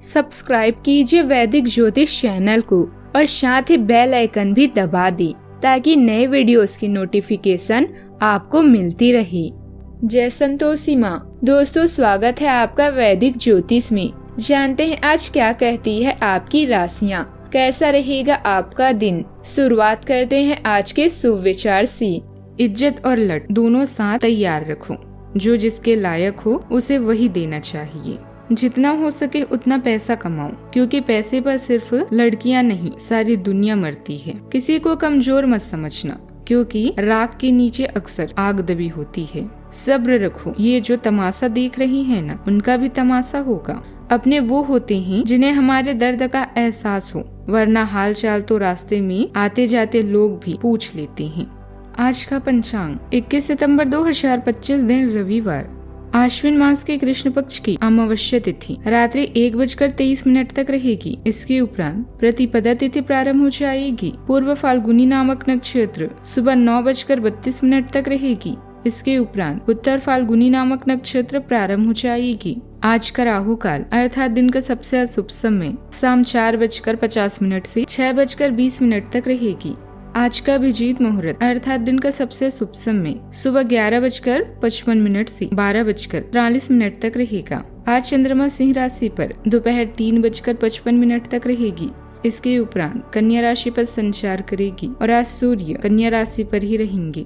Subscribe कीजिए वैदिक ज्योतिष चैनल को और साथ ही बेल आइकन भी दबा दी ताकि नए वीडियोस की नोटिफिकेशन आपको मिलती रहे। जय संतोषी माँ। दोस्तों, स्वागत है आपका वैदिक ज्योतिष में। जानते हैं आज क्या कहती है आपकी राशियाँ, कैसा रहेगा आपका दिन। शुरुआत करते हैं आज के शुभ विचार से। इज्जत और लट दोनों साथ तैयार रखो। जो जिसके लायक हो उसे वही देना चाहिए। जितना हो सके उतना पैसा कमाओ, क्योंकि पैसे पर सिर्फ लड़कियां नहीं सारी दुनिया मरती है। किसी को कमजोर मत समझना, क्योंकि राख के नीचे अक्सर आग दबी होती है। सब्र रखो, ये जो तमाशा देख रही है ना, उनका भी तमाशा होगा। अपने वो होते हैं जिन्हें हमारे दर्द का एहसास हो, वरना हाल चाल तो रास्ते में आते जाते लोग भी पूछ लेते हैं। आज का पंचांग 21 सितंबर 2025 दिन रविवार, आश्विन मास के कृष्ण पक्ष की अमावस्या तिथि रात्रि 1:23 तक रहेगी। इसके उपरांत प्रतिपदा तिथि प्रारंभ हो जाएगी। पूर्व फाल्गुनी नामक नक्षत्र सुबह 9:32 तक रहेगी। इसके उपरांत उत्तर फाल्गुनी नामक नक्षत्र प्रारंभ हो जाएगी। आज का राहु काल अर्थात दिन का सबसे अशुभ समय शाम 4:50 से 6:20 तक रहेगी। आज का अभिजीत मुहूर्त अर्थात दिन का सबसे शुभ समय सुबह 11:55 से 12:43 तक रहेगा। आज चंद्रमा सिंह राशि पर दोपहर 3:55 तक रहेगी। इसके उपरांत कन्या राशि पर संचार करेगी और आज सूर्य कन्या राशि पर ही रहेंगे।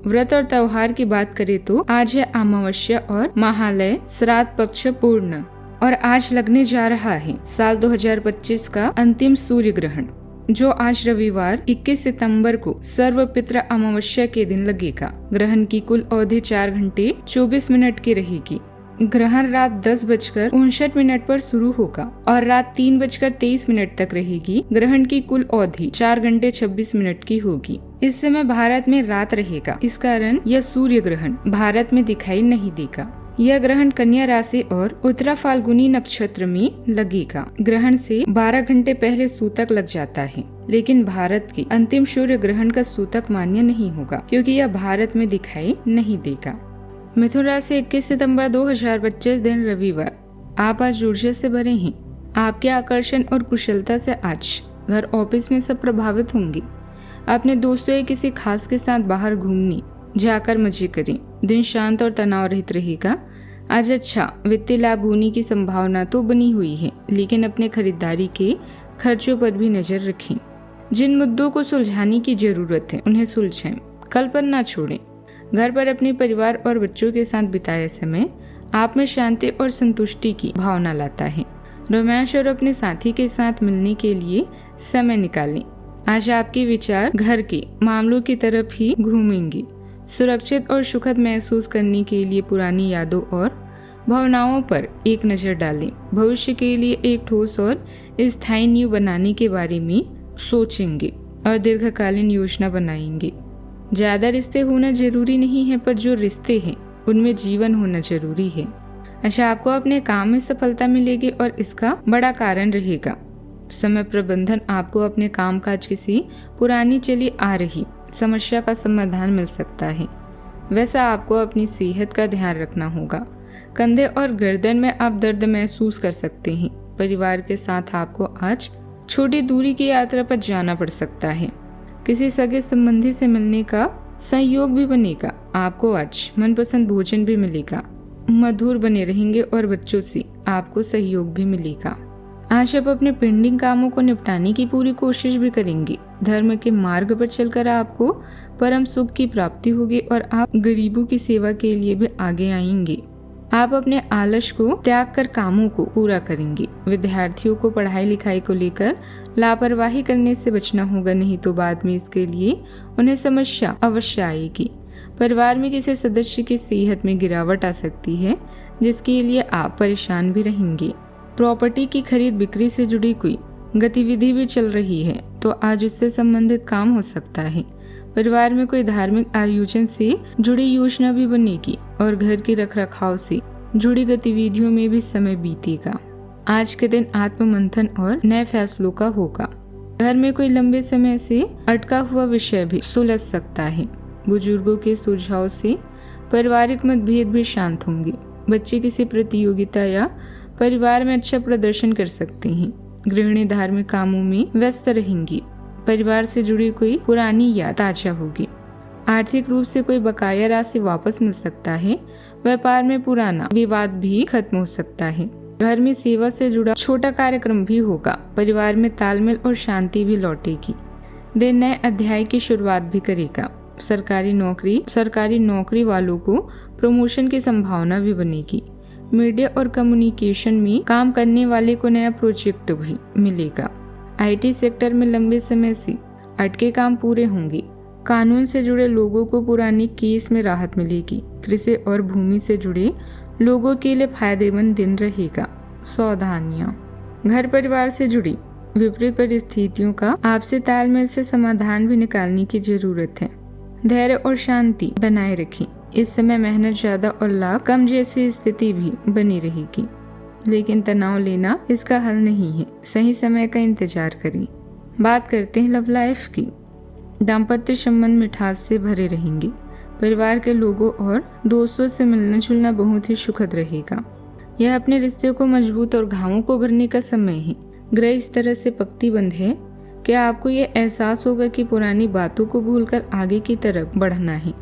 व्रत और त्योहार की बात करें तो आज है अमावस्या और महालय श्राद्ध पक्ष पूर्ण, और आज लगने जा रहा है साल 2025 का अंतिम सूर्य ग्रहण, जो आज रविवार 21 सितंबर को सर्वपित्र अमावस्या के दिन लगेगा। ग्रहण की कुल अवधि 4 घंटे 24 मिनट की रहेगी। ग्रहण रात 10:59 पर शुरू होगा और रात 3:23 तक रहेगी। ग्रहण की कुल अवधि 4 घंटे 26 मिनट की होगी। इस समय भारत में रात रहेगा, इस कारण यह सूर्य ग्रहण भारत में दिखाई नहीं देगा। यह ग्रहण कन्या राशि और उत्तरा फाल्गुनी नक्षत्र में लगेगा। ग्रहण से 12 घंटे पहले सूतक लग जाता है, लेकिन भारत के अंतिम सूर्य ग्रहण का सूतक मान्य नहीं होगा, क्योंकि यह भारत में दिखाई नहीं देगा। मिथुन राशि 21 सितंबर 2025 दिन रविवार, आप आज ऊर्जा से भरे हैं। आपके आकर्षण और कुशलता से आज घर ऑफिस में सब प्रभावित होंगे। अपने दोस्तों या किसी खास के साथ बाहर घूमने जाकर मजे करें। दिन शांत और तनाव रहित रहेगा। आज अच्छा वित्तीय लाभ होने की संभावना तो बनी हुई है, लेकिन अपने खरीदारी के खर्चों पर भी नजर रखें। जिन मुद्दों को सुलझाने की जरूरत है उन्हें सुलझाएं, कल पर ना छोड़ें। घर पर अपने परिवार और बच्चों के साथ बिताया समय आप में शांति और संतुष्टि की भावना लाता है। रोमांस और अपने साथी के साथ मिलने के लिए समय निकालें। आज आपके विचार घर के मामलों की तरफ ही घूमेंगे। सुरक्षित और सुखद महसूस करने के लिए पुरानी यादों और भावनाओं पर एक नजर डालें। भविष्य के लिए एक ठोस और स्थायी नींव बनाने के बारे में सोचेंगे और दीर्घकालीन योजना बनाएंगे। ज्यादा रिश्ते होना जरूरी नहीं है, पर जो रिश्ते हैं उनमें जीवन होना जरूरी है। अच्छा, आपको अपने काम में सफलता मिलेगी और इसका बड़ा कारण रहेगा समय प्रबंधन। आपको अपने कामकाज किसी पुरानी चली आ रही समस्या का समाधान मिल सकता है। वैसा आपको अपनी सेहत का ध्यान रखना होगा। कंधे और गर्दन में आप दर्द महसूस कर सकते हैं। परिवार के साथ आपको आज छोटी दूरी की यात्रा पर जाना पड़ सकता है। किसी सगे संबंधी से मिलने का सहयोग भी बनेगा। आपको आज मनपसंद भोजन भी मिलेगा। मधुर बने रहेंगे और बच्चों से आपको सहयोग भी मिलेगा। आज आप अपने पेंडिंग कामों को निपटाने की पूरी कोशिश भी करेंगे। धर्म के मार्ग पर चलकर आपको परम सुख की प्राप्ति होगी और आप गरीबों की सेवा के लिए भी आगे आएंगे। आप अपने आलस को त्याग कर कामों को पूरा करेंगे। विद्यार्थियों को पढ़ाई लिखाई को लेकर लापरवाही करने से बचना होगा, नहीं तो बाद में इसके लिए उन्हें समस्या अवश्य आएगी। परिवार में किसी सदस्य की सेहत में गिरावट आ सकती है, जिसके लिए आप परेशान भी रहेंगे। प्रॉपर्टी की खरीद बिक्री से जुड़ी कोई गतिविधि भी चल रही है तो आज उससे संबंधित काम हो सकता है। परिवार में कोई धार्मिक आयोजन से जुड़ी योजना भी बनेगी और घर के रखरखाव से जुड़ी गतिविधियों में भी समय बीतेगा। आज के दिन आत्म मंथन और नए फैसलों का होगा। घर में कोई लंबे समय से अटका हुआ विषय भी सुलझ सकता है। बुजुर्गों के सुझाव से पारिवारिक मतभेद भी शांत होंगे। बच्चे किसी प्रतियोगिता या परिवार में अच्छा प्रदर्शन कर सकती हैं। गृहिणी धार्मिक कामों में व्यस्त रहेंगी। परिवार से जुड़ी कोई पुरानी याद ताजा होगी। आर्थिक रूप से कोई बकाया राशि वापस मिल सकता है। व्यापार में पुराना विवाद भी खत्म हो सकता है। घर में सेवा से जुड़ा छोटा कार्यक्रम भी होगा। परिवार में तालमेल और शांति भी लौटेगी। दिन नए अध्याय की शुरुआत भी करेगा। सरकारी नौकरी वालों को प्रमोशन की संभावना भी बनेगी। मीडिया और कम्युनिकेशन में काम करने वाले को नया प्रोजेक्ट भी मिलेगा। IT सेक्टर में लंबे समय से अटके काम पूरे होंगे। कानून से जुड़े लोगों को पुरानी केस में राहत मिलेगी। कृषि और भूमि से जुड़े लोगों के लिए फायदेमंद दिन रहेगा। सावधानियां, घर परिवार से जुड़ी विपरीत परिस्थितियों का आपसी तालमेल से समाधान भी निकालने की जरूरत है। धैर्य और शांति बनाए रखें। इस समय मेहनत ज्यादा और लाभ कम जैसी स्थिति भी बनी रहेगी, लेकिन तनाव लेना इसका हल नहीं है। सही समय का इंतजार करें। बात करते हैं लव लाइफ की। दाम्पत्य संबंध मिठास से भरे रहेंगे। परिवार के लोगों और दोस्तों से मिलना जुलना बहुत ही सुखद रहेगा। यह अपने रिश्ते को मजबूत और घावों को भरने का समय है। ग्रह इस तरह से पंक्तिबंद है कि आपको ये एहसास होगा कि पुरानी बातों को भूलकर आगे की तरफ बढ़ना है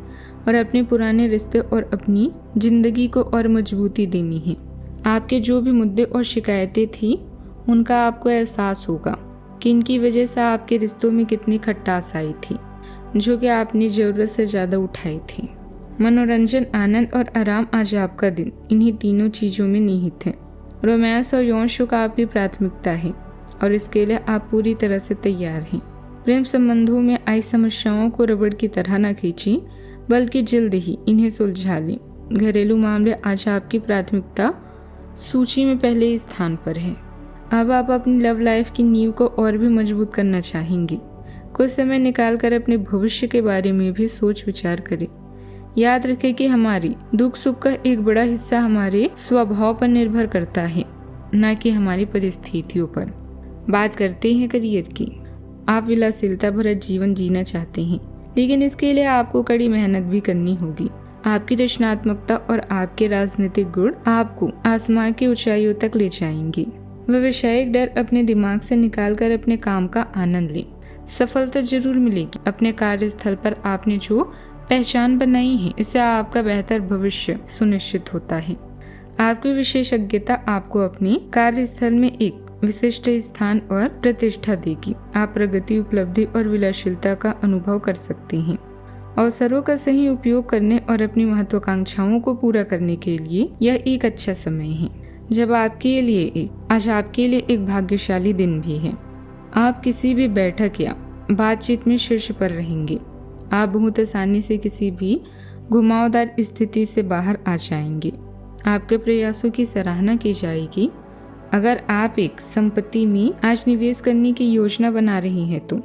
और अपने पुराने रिश्ते और अपनी जिंदगी को और मजबूती देनी है। आपके जो भी मुद्दे और शिकायतें थी उनका आपको एहसास होगा कि इनकी वजह से आपके रिश्तों में कितनी खटास आई थी, जो कि आपने जरूरत से ज्यादा उठाई थी। मनोरंजन, आनंद और आराम आज आपका दिन इन्हीं तीनों चीजों में निहित है। रोमांस और यौन सुख आपकी प्राथमिकता है और इसके लिए आप पूरी तरह से तैयार हैं। प्रेम संबंधों में आई समस्याओं को रबड़ की तरह न खींचें, बल्कि जल्द ही इन्हें सुलझा लें। घरेलू मामले आज आपकी प्राथमिकता सूची में पहले स्थान पर है। अब आप अपनी लव लाइफ की नींव को और भी मजबूत करना चाहेंगे। कुछ समय निकालकर अपने भविष्य के बारे में भी सोच विचार करें। याद रखें कि हमारी दुख सुख का एक बड़ा हिस्सा हमारे स्वभाव पर निर्भर करता है, न कि हमारी परिस्थितियों पर। बात करते हैं करियर की। आप विलासिता भरा जीवन जीना चाहते हैं, लेकिन इसके लिए आपको कड़ी मेहनत भी करनी होगी। आपकी रचनात्मकता और आपके राजनीतिक गुण आपको आसमान की ऊंचाइयों तक ले जाएंगे। व्यावसायिक डर अपने दिमाग से निकालकर अपने काम का आनंद लें। सफलता जरूर मिलेगी। अपने कार्यस्थल पर आपने जो पहचान बनाई है, इससे आपका बेहतर भविष्य सुनिश्चित होता है। आपकी विशेषज्ञता आपको अपने कार्यस्थल में एक विशिष्ट स्थान और प्रतिष्ठा देगी। आप प्रगति, उपलब्धि और विलासिता का अनुभव कर सकते हैं। अवसरों का सही उपयोग करने और अपनी महत्वाकांक्षाओं को पूरा करने के लिए यह एक अच्छा समय है। आज आपके लिए एक भाग्यशाली दिन भी है। आप किसी भी बैठक या बातचीत में शीर्ष पर रहेंगे। आप बहुत आसानी से किसी भी घुमावदार स्थिति से बाहर आ जाएंगे। आपके प्रयासों की सराहना की जाएगी। अगर आप एक संपत्ति में आज निवेश करने की योजना बना रही हैं तो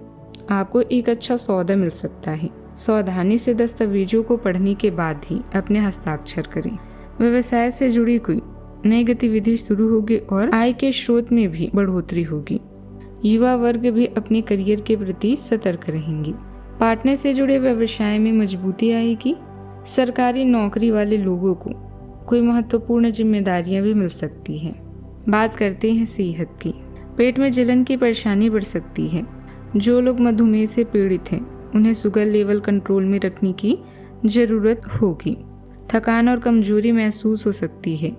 आपको एक अच्छा सौदा मिल सकता है। सावधानी से दस्तावेजों को पढ़ने के बाद ही अपने हस्ताक्षर करें। व्यवसाय से जुड़ी कोई नई गतिविधि शुरू होगी और आय के स्रोत में भी बढ़ोतरी होगी। युवा वर्ग भी अपने करियर के प्रति सतर्क रहेंगे। पार्टनर से जुड़े व्यवसाय में मजबूती आएगी। सरकारी नौकरी वाले लोगों को कोई महत्वपूर्ण जिम्मेदारियां भी मिल सकती है। बात करते हैं सेहत की। पेट में जलन की परेशानी बढ़ सकती है। जो लोग मधुमेह से पीड़ित हैं उन्हें शुगर लेवल कंट्रोल में रखने की जरूरत होगी। थकान और कमजोरी महसूस हो सकती है।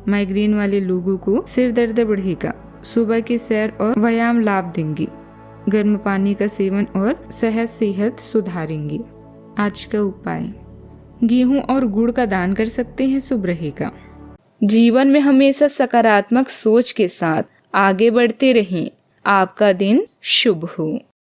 माइग्रेन वाले लोगों को सिर दर्द बढ़ेगा। सुबह की सैर और व्यायाम लाभ देंगे। गर्म पानी का सेवन और सेहत सुधारेंगे। आज का उपाय, गेहूं और गुड़ का दान कर सकते हैं, शुभ रहेगा। जीवन में हमेशा सकारात्मक सोच के साथ आगे बढ़ते रहें। आपका दिन शुभ हो।